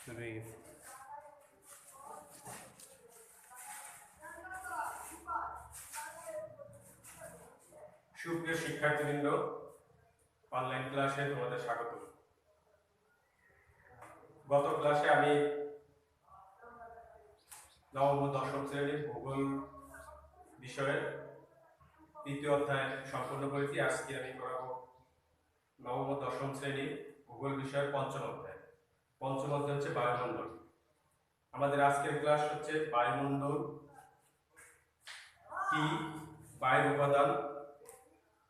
Reef. সুপ্রিয় শিক্ষার্থীবৃন্দ, online ক্লাসে তোমাদের স্বাগত। গত ক্লাসে আমি নবম ও দশম শ্রেণীর ভূগোল বিষয়ের তৃতীয় অধ্যায় সম্পূর্ণ করেছি। আজকে আমি করাবো নবম ও দশম শ্রেণীর ভূগোল বিষয়ের পঞ্চম অধ্যায়। পঞ্চম অধ্যায় হচ্ছে বায়ুমণ্ডল। আমাদের আজকের ক্লাস হচ্ছে বায়ুমণ্ডল কি, বায়ুর উপাদান,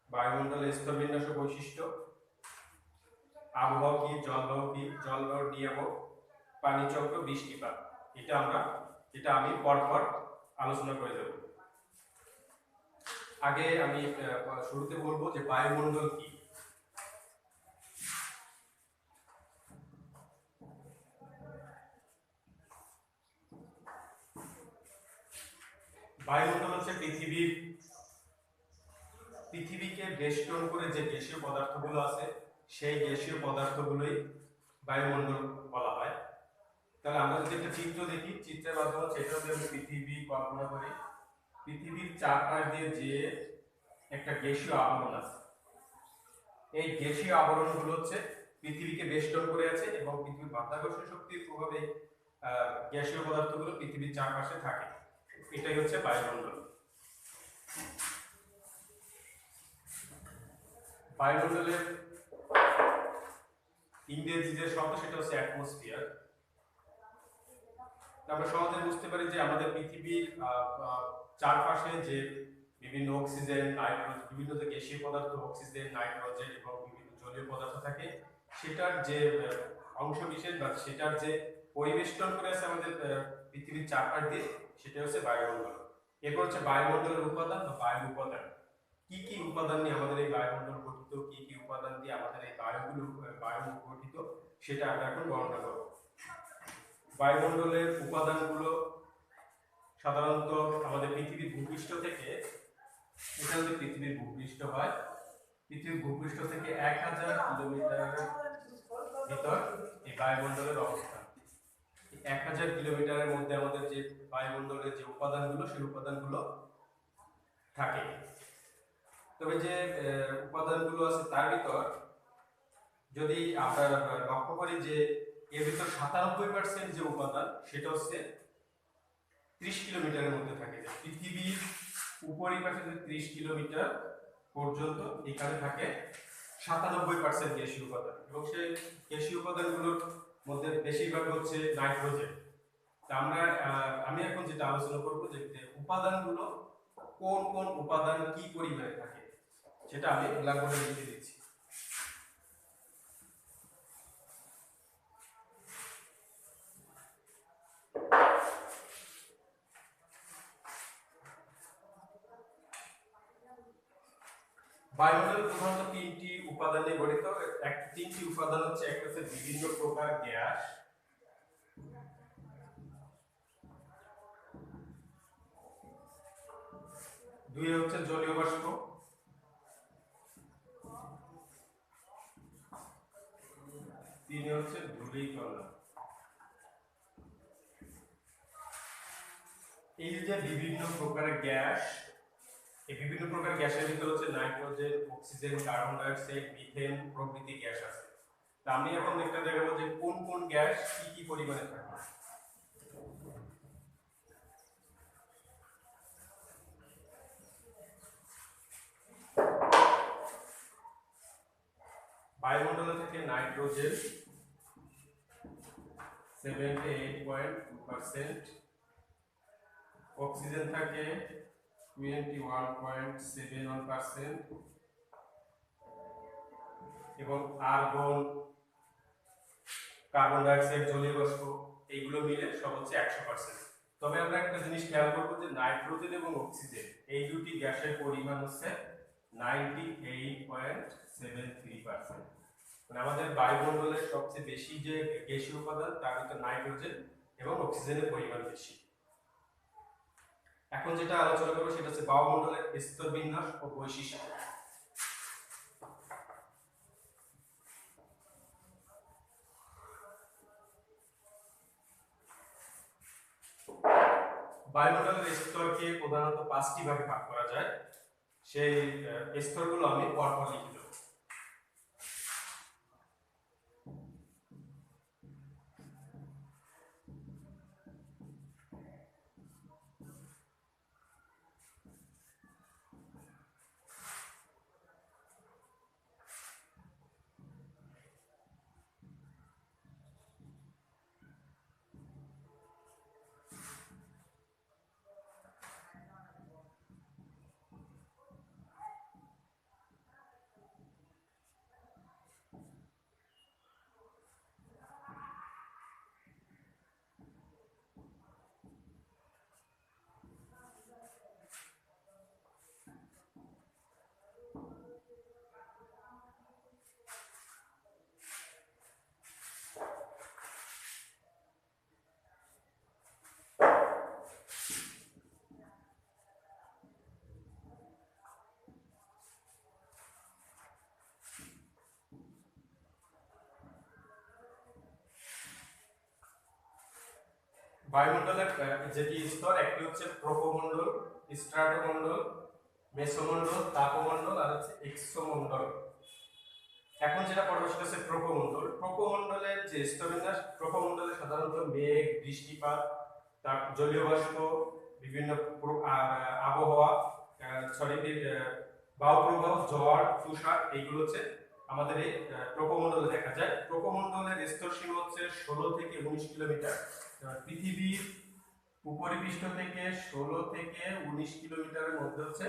বায়ুমণ্ডলের স্তরবিন্যাস ও বৈশিষ্ট্য, আবহাওয়া কি, জলবায়ুর নিয়ামক, পানিচক্র, বৃষ্টিপাত। এটা আমি পরপর আলোচনা করে দেব। আগে আমি শুরুতে বলবো যে বায়ুমণ্ডল কি। বায়ুমণ্ডল হচ্ছে পৃথিবীকে বেষ্টন করে যে গ্যাসীয় পদার্থগুলো আছে, সেই গ্যাসীয় পদার্থগুলোই বায়ুমণ্ডল বলা হয়। তাহলে আমরা যদি একটা চিত্র দেখি, চিত্রের মাধ্যমে সেটা যদি আমি পৃথিবী কল্পনা করি, পৃথিবীর চারপাশ দিয়ে যে একটা গ্যাসীয় আবরণ আছে, এই গ্যাসীয় আবরণগুলো হচ্ছে পৃথিবীকে বেষ্টন করে আছে এবং পৃথিবীর মাধ্যাকর্ষণ শক্তির প্রভাবে গ্যাসীয় পদার্থগুলো পৃথিবীর চারপাশে থাকে। এটাই হচ্ছে বায়ুমণ্ডল। বায়ুমণ্ডলের ইংরেজি যে শব্দ সেটা হচ্ছে অ্যাটমসফিয়ার। আমরা সহজে বুঝতে পারি যে আমাদের পৃথিবীর চারপাশে যে বিভিন্ন অক্সিজেন, নাইট্রোজেন, বিভিন্ন যে গ্যাসীয় পদার্থ, অক্সিজেন, নাইট্রোজেন এবং বিভিন্ন জলীয় পদার্থ থাকে, সেটার যে অংশ বিশেষ বা সেটার যে পরিবেষ্টন করে আছে আমাদের পৃথিবীর চারপাশ দিয়ে, সেটা হচ্ছে বায়ুমণ্ডল। এরপর হচ্ছে বায়ুমণ্ডলের উপাদান বা বায়ু উপাদান। কি কি উপাদান নিয়ে আমাদের এই বায়ুমণ্ডল গঠিত, কি কি উপাদান দিয়ে আমাদের এই বায়ু গঠিত, সেটা আমরা এখন বর্ণনা করব। বায়ুমণ্ডলের উপাদানগুলো সাধারণত আমাদের পৃথিবীর ভূপৃষ্ঠ থেকে, এটা যদি পৃথিবীর ভূপৃষ্ঠ হয়, পৃথিবীর ভূপৃষ্ঠ থেকে 1000 কিলোমিটারের ভিতর এই বায়ুমণ্ডলের অবস্থান। 1000 কিলোমিটারের মধ্যে আমাদের যে বায়ুমণ্ডলের যে উপাদানগুলো, সেই উপাদানগুলো থাকে। তবে যে উপাদানগুলো আছে তার ভিতর যদি আমরা লক্ষ্য করি যে এর ভিতর 97% যে উপাদান, সেটা হচ্ছে 30 কিলোমিটারের মধ্যে থাকে। পৃথিবীর উপরিপাশে যে 30 কিলোমিটার পর্যন্ত এখানে থাকে 97% গ্যাসীয় উপাদান, এবং সেই গ্যাসীয় উপাদানগুলোর মধ্যে বেশিরভাগ হচ্ছে নাইট্রোজেন। আমি এখন যেটা আলোচনা করবো যে উপাদানগুলো কোন কোন উপাদান কি পরিমাণে থাকে, সেটা আমি ব্ল্যাকবোর্ডে লিখে দিচ্ছি। বায়ুমণ্ডল প্রধানত তিনটি উপাদান নিয়ে গঠিত। তিনটি উপাদান হচ্ছে, একটা হচ্ছে বিভিন্ন প্রকার গ্যাস, দুই হচ্ছে জলীয় বাষ্প, তিন হচ্ছে ধূলিকণা। এই যে বিভিন্ন প্রকারের গ্যাস, এই বিভিন্ন প্রকার গ্যাসের ভিতরে হচ্ছে nitrogen, oxygen, carbon die oxide, methane প্রভৃতি গ্যাস আছে। তা আমি এখন একটা দেখাবো যে কোন কোন গ্যাস কি কি পরিমাণে থাকে। বায়ুমণ্ডলে থেকে নাইট্রোজেন 78.2%, অক্সিজেন থাকে 21.71%, এবং আর্গন, কার্বন ডাই অক্সাইড, জলীয় বাষ্প, এইগুলো মিলে সব হচ্ছে 100%। তবে আমরা একটা জিনিস খেয়াল করবো যে নাইট্রোজেন এবং অক্সিজেন এই দুটি গ্যাসের পরিমাণ হচ্ছে 98.73%। মানে আমাদের বায়ুমণ্ডলের সবচেয়ে বেশি যে গ্যাসীয় উপাদান, তার ভিতরে নাইট্রোজেন এবং অক্সিজেনের পরিমাণ বেশি। এখন যেটা আলোচনা করবো সেটা হচ্ছে বায়ুমণ্ডলের স্তরবিন্যাস ও বৈশিষ্ট্য। বায়ুমণ্ডলের স্তরকে প্রধানত 5টি ভাগে ভাগ করা যায়। সেই স্তরগুলো আমি পরপর লিখে দেব। বায়ুমণ্ডলের যেটি স্তর, একটি হচ্ছে প্রোপমণ্ডল, স্ট্রাটোমণ্ডল, মেসোমণ্ডল, তাপমণ্ডল আর হচ্ছে এক্সোমণ্ডল। এখন যেটা পড়বো সেটা হচ্ছে প্রোপমণ্ডল। প্রোপমণ্ডলের যে স্তরবিন্যাস, প্রোপমণ্ডলে সাধারণত মেঘ, বৃষ্টিপাত, তার জলীয় বাষ্প, বিভিন্ন আবহাওয়া, বায়ুপ্রবাহ, ঝড়, তুষার, এইগুলো হচ্ছে আমাদের এই প্রোপমণ্ডলে দেখা যায়। প্রোপমণ্ডলের স্তর সীমা হচ্ছে 16 থেকে 19 কিলোমিটার। পৃথিবীর উপরিপৃষ্ঠ থেকে 16 থেকে 19 কিলোমিটারের মধ্যে হচ্ছে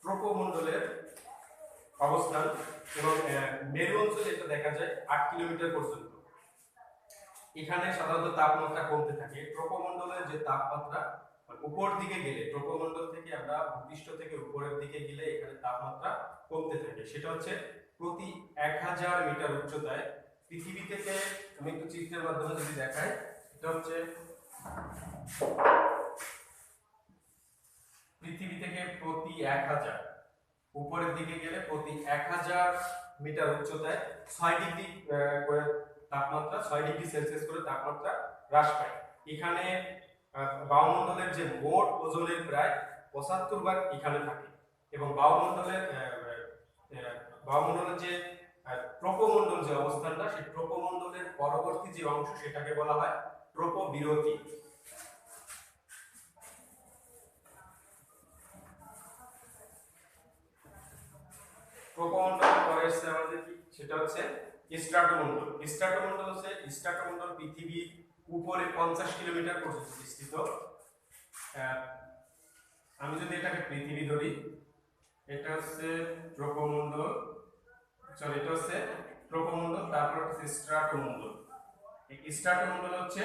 প্রোপমণ্ডলের অবস্থান, এবং মেরু অঞ্চলে এটা দেখা যায় 8 কিলোমিটার পর্যন্ত। এখানে সাধারণত তাপমাত্রা কমতে থাকে। প্রোপমণ্ডলের যে তাপমাত্রা উপর দিকে গেলে, প্রোপমণ্ডল থেকে আমরা ভূপৃষ্ঠ থেকে উপরের দিকে গেলে এখানে তাপমাত্রা কমতে থাকে। সেটা হচ্ছে প্রতি 1000 মিটার উচ্চতায় পৃথিবী থেকে, আমি একটু চিত্রের মাধ্যমে যদি দেখাই, এটা হচ্ছে পৃথিবী থেকে প্রতি 1000 উপরের দিকে গেলে প্রতি 1000 মিটার উচ্চতায় 6 ডিগ্রি করে তাপমাত্রা, 6 ডিগ্রি সেলসিয়াস করে তাপমাত্রা হ্রাস পায়। এখানে বায়ুমণ্ডলের যে মোট ওজনের প্রায় 75 ভাগ এখানে থাকে, এবং বায়ুমণ্ডলের যে ট্রপোমণ্ডল যে অবস্থানটা, সেই ট্রপোমণ্ডলের পরবর্তী যে অংশ সেটাকে বলা হয় ট্রপোবিরতি। ট্রপোমণ্ডল পরে আসছে আমাদের কি, সেটা হচ্ছে স্ট্রাটোমণ্ডল। স্ট্রাটোমণ্ডল পৃথিবীর উপরে 50 কিলোমিটার পর্যন্ত বিস্তৃত। আমি যদি এটাকে পৃথিবী ধরি, এটা হচ্ছে ট্রপোমণ্ডল, এটা হচ্ছে ট্রপোমণ্ডল, তারপর হচ্ছে স্ট্রাটোমণ্ডল। এই স্ট্রাটোমণ্ডল হচ্ছে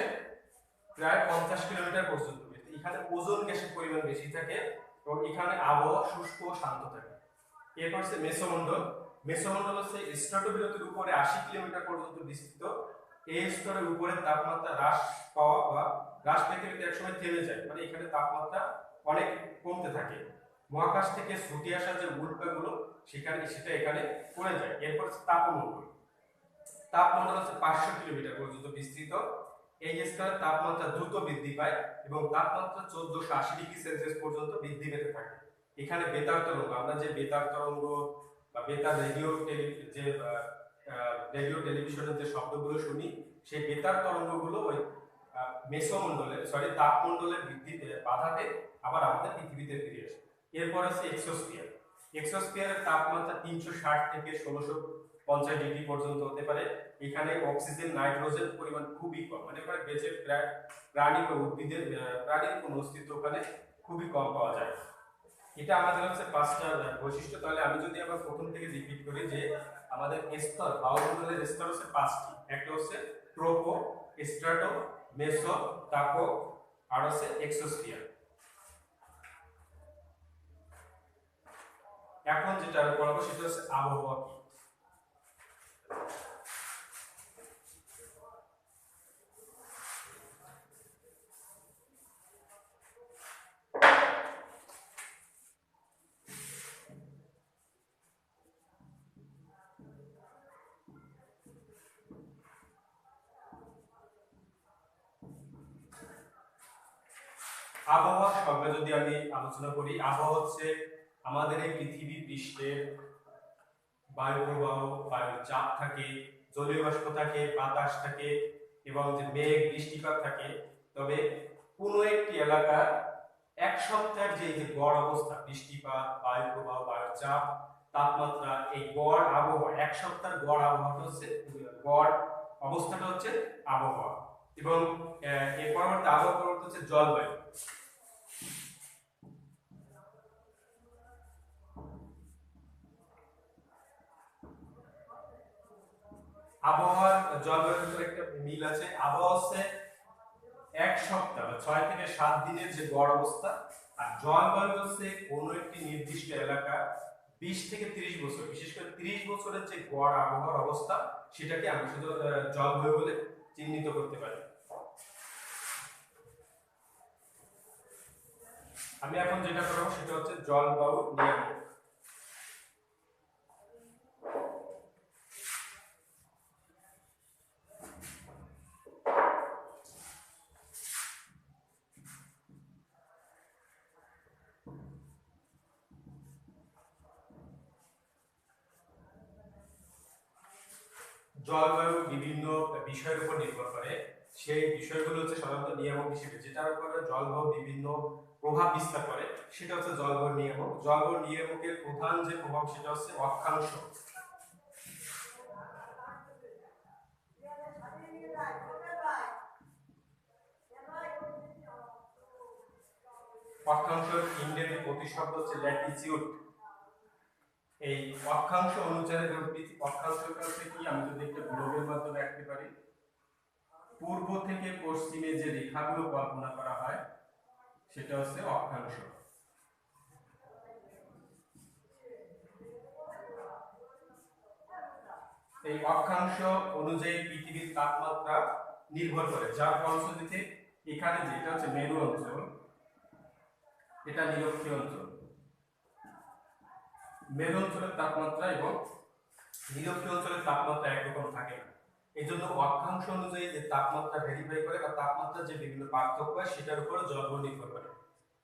প্রায় 50 কিলোমিটার পর্যন্ত। এখানে ওজোন গ্যাসের পরিমাণ বেশি থাকে এবং এখানে আবহাওয়া শুষ্ক ও শান্ত থাকে। এরপর হচ্ছে মেসোমণ্ডল হচ্ছে স্ট্রাটোবিরতির উপরে 80 কিলোমিটার পর্যন্ত বিস্তৃত। এই স্তরের উপরে তাপমাত্রা হ্রাস পাওয়া বা হ্রাস পেতে পেতে একসময় থেমে যায়, মানে এখানে তাপমাত্রা অনেক কমতে থাকে। মহাকাশ থেকে ছুটে আসা যে উল্কাগুলো সেটা এখানে পড়ে যায়। এরপর হচ্ছে তাপমণ্ডল হচ্ছে 500 কিলোমিটার পর্যন্ত বিস্তৃত। এই স্তরে তাপমাত্রা দ্রুত বৃদ্ধি পায় এবং তাপমাত্রা 1480 ডিগ্রি সেলসিয়াস পর্যন্ত বৃদ্ধি পেতে থাকে। এখানে বেতার তরঙ্গ, আমরা যে বেতার তরঙ্গ বা বেতার রেডিও টেলিভিশনের যে শব্দগুলো শুনি, সেই বেতার তরঙ্গগুলো ওই তাপমণ্ডলের বৃদ্ধিতে বাধাতে আবার আমাদের পৃথিবীতে ফিরে আসে। এরপর আছে এক্সোস্ফিয়ারের তাপমাত্রা 360 থেকে 1650 ডিগ্রি পর্যন্ত হতে পারে। এখানে অক্সিজেন, নাইট্রোজেন পরিমাণ খুবই কম, মানে বেঁচে প্রাণী বা উদ্ভিদের প্রাণীর কোনো অস্তিত্ব ওখানে খুবই কম পাওয়া যায়। এটা আমাদের হচ্ছে 5টা বৈশিষ্ট্য। তাহলে আমি যদি আবার প্রথম থেকে রিপিট করি যে আমাদের স্তর, বায়ুমণ্ডলের স্তর হচ্ছে 5টি। একটা হচ্ছে ট্রোপো, স্ট্রাটো, মেসো, তাপো আর হচ্ছে এক্সোস্ফিয়ার। এখন যেটা আমি পড়াবো সেটা হচ্ছে আবহাওয়া কি। আবহাওয়ার সংজ্ঞা যদি আমি আলোচনা করি, আবহাওয়া হচ্ছে আমাদের এই পৃথিবী পৃষ্ঠের বায়ু প্রবাহ, বায়ুর চাপ থাকে, জলীয় বাষ্প থাকে, বাতাস থাকে এবং যে মেঘ বৃষ্টিপাত থাকে। তবে কোনো একটি এলাকার এক সপ্তাহের যে গড় অবস্থা, বৃষ্টিপাত, বায়ু প্রবাহ, বায়ুর চাপ, তাপমাত্রা, এই গড় আবহাওয়া, এক সপ্তাহের গড় আবহাওয়াটা হচ্ছে গড় অবস্থাটা হচ্ছে আবহাওয়া। এবং এর পরবর্তী আবহাওয়া পরবর্তী হচ্ছে জলবায়ু। আবহাওয়ার জলবায়ুর ভিতরে একটা মিল আছে। আবহাওয়া হচ্ছে এক সপ্তাহ 6 থেকে 7 দিনের যে গড় অবস্থা, আর জলবায়ু হচ্ছে কোনো একটি নির্দিষ্ট এলাকা 20 থেকে 30 বছর, বিশেষ করে 30 বছরের যে গড় আবহাওয়ার অবস্থা, সেটাকে আমরা শুধু জলবায়ু বলে চিহ্নিত করতে পারি। আমি এখন যেটা করব সেটা হচ্ছে জলবায়ু নিয়ামক। জলবায়ু বিভিন্ন বিষয়ের উপর নির্ভর করে। সেই বিষয়গুলো হচ্ছে সাধারণত নিয়ামক হিসেবে, যেটার উপরে জলবায়ু বিভিন্ন প্রভাব বিস্তার করে, সেটা হচ্ছে জলবায়ু নিয়ামক। জলবায়ু নিয়ামকের প্রধান যে প্রভাব সেটা হচ্ছে অক্ষাংশ। অক্ষাংশের ইংরেজি প্রতিশব্দ হচ্ছে ল্যাটিচিউড। এই অক্ষাংশ অনুযায়ী অক্ষাংশটা হচ্ছে কি, আমি যদি একটা গ্লোবের মাধ্যমে আঁকতে পারি, পূর্ব থেকে পশ্চিমে যে রেখাগুলো কল্পনা করা হয় সেটা হচ্ছে অক্ষাংশ। এই অক্ষাংশ অনুযায়ী পৃথিবীর তাপমাত্রা নির্ভর করে, যার ফলশ্রুতিতে এখানে যেটা হচ্ছে মেরু অঞ্চল, এটা নিরক্ষীয় অঞ্চল। মেরু অঞ্চলের তাপমাত্রা এবং নিরক্ষীয় অঞ্চলের তাপমাত্রা একরকম থাকে না। এই জন্য অক্ষাংশ অনুযায়ী যে তাপমাত্রা ভেরিফাই করে বা তাপমাত্রার যে বিভিন্ন পার্থক্য হয় সেটার উপর জলবায়ু নির্ভর করে।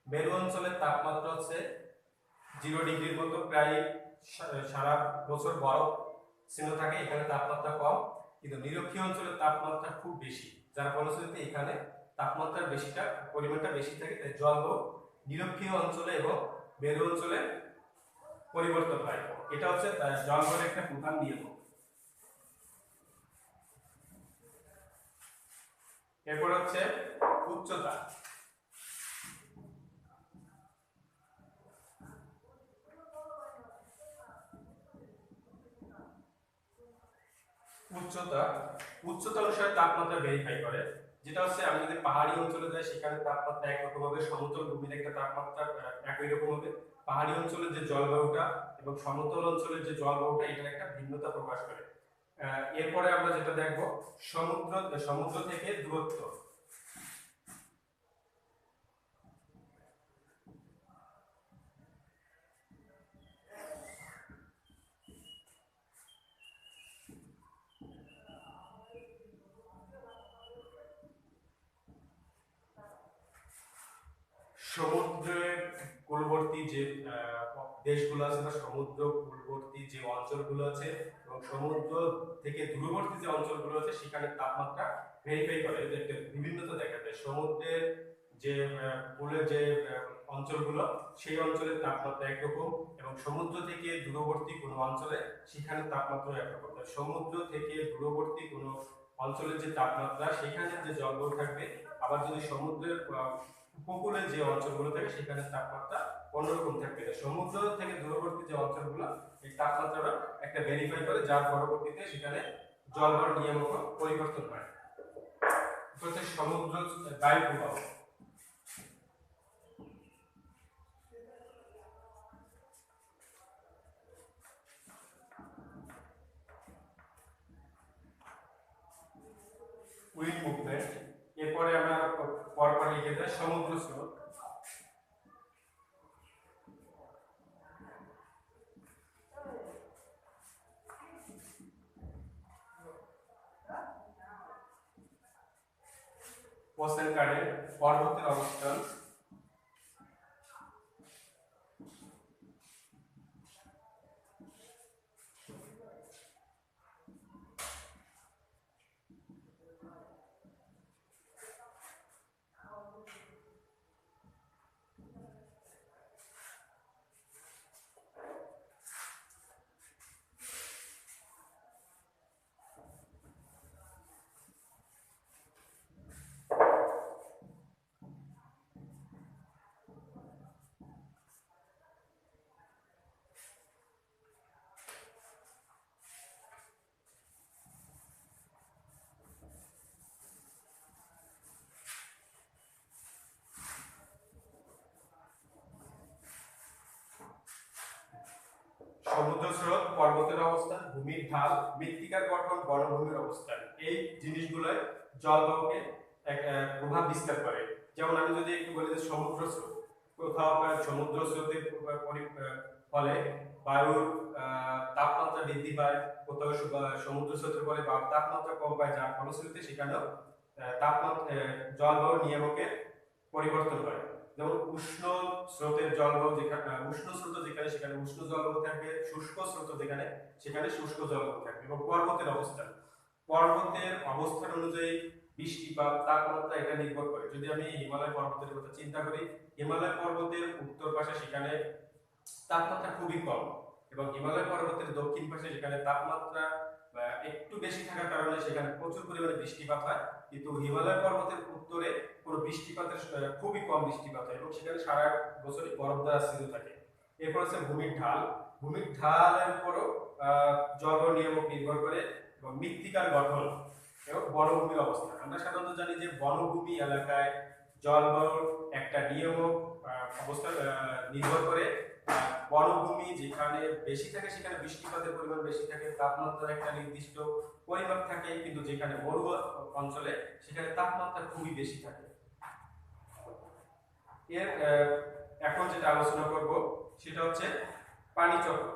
মেরু অঞ্চলের তাপমাত্রা হচ্ছে 0 ডিগ্রির মতো, প্রায় সারা বছর বরফ চিহ্ন থাকে, এখানে তাপমাত্রা কম। কিন্তু নিরক্ষীয় অঞ্চলের তাপমাত্রা খুব বেশি, যার ফলশ্রুতিতে এখানে তাপমাত্রার পরিমাণটা বেশি থাকে। তাই জলবায়ু নিরক্ষীয় অঞ্চলে এবং মেরু অঞ্চলে পরিবর্তন হয়। এটা হচ্ছে জলবায়ুর একটা প্রধান নিয়ম। এরপর হচ্ছে উচ্চতা। উচ্চতা অনুসারে তাপমাত্রা ভেরিফাই করে, যেটা হচ্ছে আমি যদি পাহাড়ি অঞ্চলে যাই সেখানে তাপমাত্রা একরকম হবে, সমতল ভূমির একটা তাপমাত্রা একই রকম হবে। পাহাড়ি অঞ্চলের যে জলবায়ুটা এবং সমতল অঞ্চলের যে জলবায়ুটা, এটার একটা ভিন্নতা প্রকাশ করে। এরপরে আমরা যেটা দেখব, সমুদ্র থেকে দূরত্ব। সমুদ্রের কূলবর্তী যে দেশগুলো আছে বা সমুদ্র কূলবর্তী যে অঞ্চলগুলো আছে এবং সমুদ্র থেকে দূরবর্তী যে অঞ্চলগুলো আছে সেখানে তাপমাত্রা ভেরিফাই করে, একটা বিভিন্নতা দেখা যায়। সমুদ্রের যে কূলের যে অঞ্চলগুলো, সেই অঞ্চলের তাপমাত্রা একরকম, এবং সমুদ্র থেকে দূরবর্তী কোনো অঞ্চলে সেখানে তাপমাত্রা একরকম। সমুদ্র থেকে দূরবর্তী কোনো অঞ্চলের যে তাপমাত্রা, সেখানে যে জলবায়ু থাকবে। আবার যদি সমুদ্রের উপকূলের যে অঞ্চলগুলো থাকে সেখানে তাপমাত্রা অন্যরকম থাকবে। সমুদ্র থেকে দূরবর্তী যে অঞ্চলগুলো, এই তাপমাত্রাটা একটা ভেরিফাই করে, যার পরবর্তীতে সেখানে জলবায়ুর নিয়ামক পরিবর্তন হয়। সমুদ্র বায়ু প্রবাহ। Wind movement. এরপরে আমরা পরপর লিখে দেয় সমুদ্র স্রোত। ওশেন কারেন্ট, পর্বতের অবস্থান। পর্বতের অবস্থান, ভূমির ঢাল, মৃত্তিকার গঠন, বনভূমির অবস্থান, এই জিনিসগুলোই জলবায়ুকে প্রভাব বিস্তার করে। যেমন আমি যদি একটু বলি যে সমুদ্র স্রোত, কোথাও সমুদ্র স্রোতের ফলে বায়ুর তাপমাত্রা বৃদ্ধি পায়, কোথাও সমুদ্র স্রোতের ফলে বায়ুর তাপমাত্রা কম পায়, যার ফলশ্রুতিতে সেখানেও তাপমাত্রা জলবায়ুর নিয়ামকের পরিবর্তন হয়। যেমন উষ্ণ স্রোতের জলবায়ু যেখানে উষ্ণ স্রোত যেখানে সেখানে উষ্ণ জলবায়ু থাকবে, শুষ্ক স্রোত যেখানে সেখানে শুষ্ক জলবায়ু থাকবে। এবং পর্বতের অবস্থান অনুযায়ী বৃষ্টিপাত, তাপমাত্রা এটা নির্ভর করে। যদি আমি হিমালয় পর্বতের কথা চিন্তা করি, হিমালয় পর্বতের উত্তর পাশে সেখানে তাপমাত্রা খুবই কম, এবং হিমালয় পর্বতের দক্ষিণ পাশে যেখানে তাপমাত্রা একটু বেশি থাকার কারণে সেখানে প্রচুর পরিমাণে বৃষ্টিপাত হয়। কিন্তু হিমালয় পর্বতের উত্তরে কোনো বৃষ্টিপাতের খুবই কম বৃষ্টিপাত হয় এবং সেখানে সারা বছরই বরফ দ্বারা স্থিত থাকে। এরপর আছে ভূমির ঢাল। ভূমির ঢালের উপরও জলবায়ু নিয়ামক নির্ভর করে, এবং মৃত্তিকার গঠন এবং বনভূমির অবস্থান। আমরা সাধারণত জানি যে বনভূমি এলাকায় জলবায়ুর একটা নিয়ামক অবস্থান নির্ভর করে। বনভূমি যেখানে বেশি থাকে সেখানে বৃষ্টিপাতের পরিমাণ বেশি থাকে, তাপমাত্রার একটা নির্দিষ্ট পরিমাপ থাকে, কিন্তু যেখানে মরু অঞ্চলে সেখানে তাপমাত্রা খুবই বেশি থাকে। এর এখন যেটা আলোচনা করব সেটা হচ্ছে পানি চক্র।